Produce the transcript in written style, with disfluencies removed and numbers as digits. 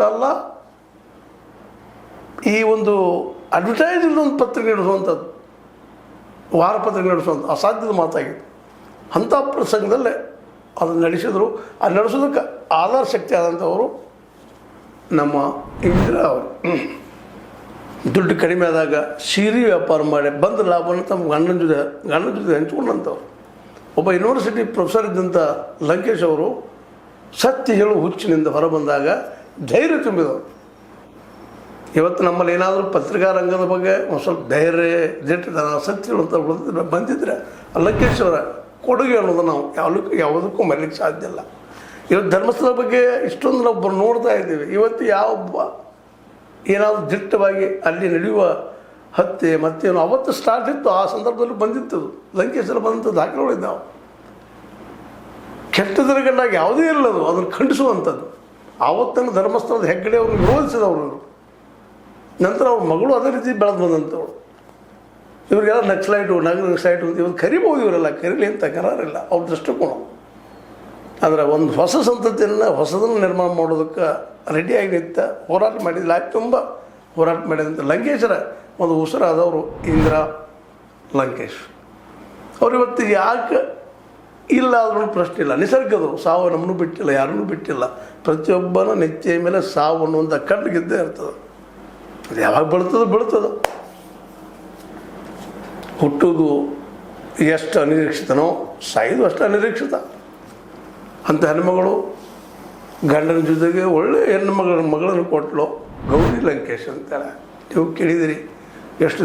ಅಷ್ಟೇ ಅಲ್ಲ, ಈ ಒಂದು ಅಡ್ವರ್ಟೈಸಿಂಗ್ ಒಂದು ಪತ್ರಿಕೆ ನಡೆಸುವಂಥದ್ದು, ವಾರಪತ್ರಿಕೆ ನಡೆಸುವಂಥ ಅಸಾಧ್ಯದ ಮಾತಾಗಿತ್ತು. ಅಂಥ ಪ್ರಸಂಗದಲ್ಲೇ ಅದನ್ನು ನಡೆಸಿದ್ರು. ಅದು ನಡೆಸೋದಕ್ಕೆ ಆಧಾರ ಶಕ್ತಿ ಆದಂಥವರು ನಮ್ಮ ಇಂದಿರಾ ಅವರು. ದುಡ್ಡು ಕಡಿಮೆ ಆದಾಗ ಸೀರೆ ವ್ಯಾಪಾರ ಮಾಡಿ ಬಂದ ಲಾಭವನ್ನು ತಮ್ಮ ಗಂಡನ ಜೊತೆ ಹಂಚ್ಕೊಂಡಂಥವ್ರು. ಒಬ್ಬ ಯೂನಿವರ್ಸಿಟಿ ಪ್ರೊಫೆಸರ್ ಇದ್ದಂಥ ಲಂಕೇಶ್ ಅವರು ಸತ್ಯ ಹೇಳು ಹುಚ್ಚಿನಿಂದ ಹೊರಬಂದಾಗ ಧೈರ್ಯ ತುಂಬಿದವರು. ಇವತ್ತು ನಮ್ಮಲ್ಲಿ ಏನಾದರೂ ಪತ್ರಿಕಾ ರಂಗದ ಬಗ್ಗೆ ಒಂದು ಸ್ವಲ್ಪ ಧೈರ್ಯ ದಿಟ್ಟತನ ಸತ್ಯ ಹೇಳುವಂಥ ಬಂದಿದ್ದರೆ ಲಂಕೇಶ್ ಅವರ ಕೊಡುಗೆ ಅನ್ನೋದು ನಾವು ಯಾವುದಕ್ಕೂ ಮರೀಲಿಕ್ಕೆ ಸಾಧ್ಯ ಇಲ್ಲ. ಇವತ್ತು ಧರ್ಮಸ್ಥಳ ಬಗ್ಗೆ ಇಷ್ಟೊಂದು ನಾವು ನೋಡ್ತಾ ಇದ್ದೀವಿ. ಇವತ್ತು ಯಾವೊಬ್ಬ ಏನಾದರೂ ದಿಟ್ಟವಾಗಿ ಅಲ್ಲಿ ನಡೆಯುವ ಹತ್ಯೆ ಮತ್ತೇನು ಅವತ್ತು ಸ್ಟಾರ್ಟ್ ಇತ್ತು, ಆ ಸಂದರ್ಭದಲ್ಲಿ ಬಂದಿತ್ತು. ಲಂಕೇಶಲ್ಲಿ ಬಂದಂಥ ದಾಖಲೆಗಳಿದ್ದಾವೆ. ಕೆಟ್ಟದರ ಗಂಡಾಗಿ ಯಾವುದೇ ಇರಲದು ಅದನ್ನು ಖಂಡಿಸುವಂಥದ್ದು. ಆವತ್ತನ್ನು ಧರ್ಮಸ್ಥಳದ ಹೆಗ್ಗಡೆ ಅವ್ರನ್ನ ವಿರೋಧಿಸಿದವರು. ನಂತರ ಅವ್ರ ಮಗಳು ಅದೇ ರೀತಿ ಬೆಳೆದು ಬಂದಂಥವಳು. ಇವ್ರಿಗೆಲ್ಲ ನಕ್ಸಲೈಟು ನಕ್ಸಲೈಟು ಅಂತ ಇವತ್ತು ಕರಿಬೋದು. ಇವರೆಲ್ಲ ಕರೀಲಿ ಅಂತ ಕರಾರಿಲ್ಲ, ಅವ್ರ ದೃಷ್ಟಿಕೋನ. ಆದರೆ ಒಂದು ಹೊಸ ಸಂತತಿಯನ್ನು ಹೊಸದನ್ನು ನಿರ್ಮಾಣ ಮಾಡೋದಕ್ಕೆ ರೆಡಿಯಾಗಿ ನಿಂತ ಹೋರಾಟ ಮಾಡಿದ ತುಂಬ ಹೋರಾಟ ಮಾಡಿದಂಥ ಲಂಕೇಶರ ಒಂದು ಉಸಿರಾದವರು ಇಂದಿರಾ ಲಂಕೇಶ್. ಅವ್ರು ಇವತ್ತು ಯಾಕೆ ಇಲ್ಲ ಆದ್ರೂ ಪ್ರಶ್ನೆ ಇಲ್ಲ. ನಿಸರ್ಗದವರು ಸಾವು ನಮ್ಮನ್ನು ಬಿಟ್ಟಿಲ್ಲ, ಯಾರನ್ನೂ ಬಿಟ್ಟಿಲ್ಲ. ಪ್ರತಿಯೊಬ್ಬನ ನೆಚ್ಚೆಯ ಮೇಲೆ ಸಾವು ಅನ್ನುವಂಥ ಕಣ್ಣಿಗಿದ್ದೇ ಇರ್ತದೆ. ಅದು ಯಾವಾಗ ಬೀಳ್ತದೋ ಹುಟ್ಟುವುದು ಎಷ್ಟು ಅನಿರೀಕ್ಷಿತನೋ ಸಾಯೋದು ಅಷ್ಟು ಅನಿರೀಕ್ಷಿತ. ಅಂಥ ಹೆಣ್ಮಗಳು ಗಂಡನ ಜೊತೆಗೆ ಒಳ್ಳೆಯ ಮಗಳನ್ನು ಕೊಟ್ಟಳು ಗೌರಿ ಲಂಕೇಶ್ ಅಂತಾರೆ. ನೀವು ಕೇಳಿದಿರಿ ಎಷ್ಟು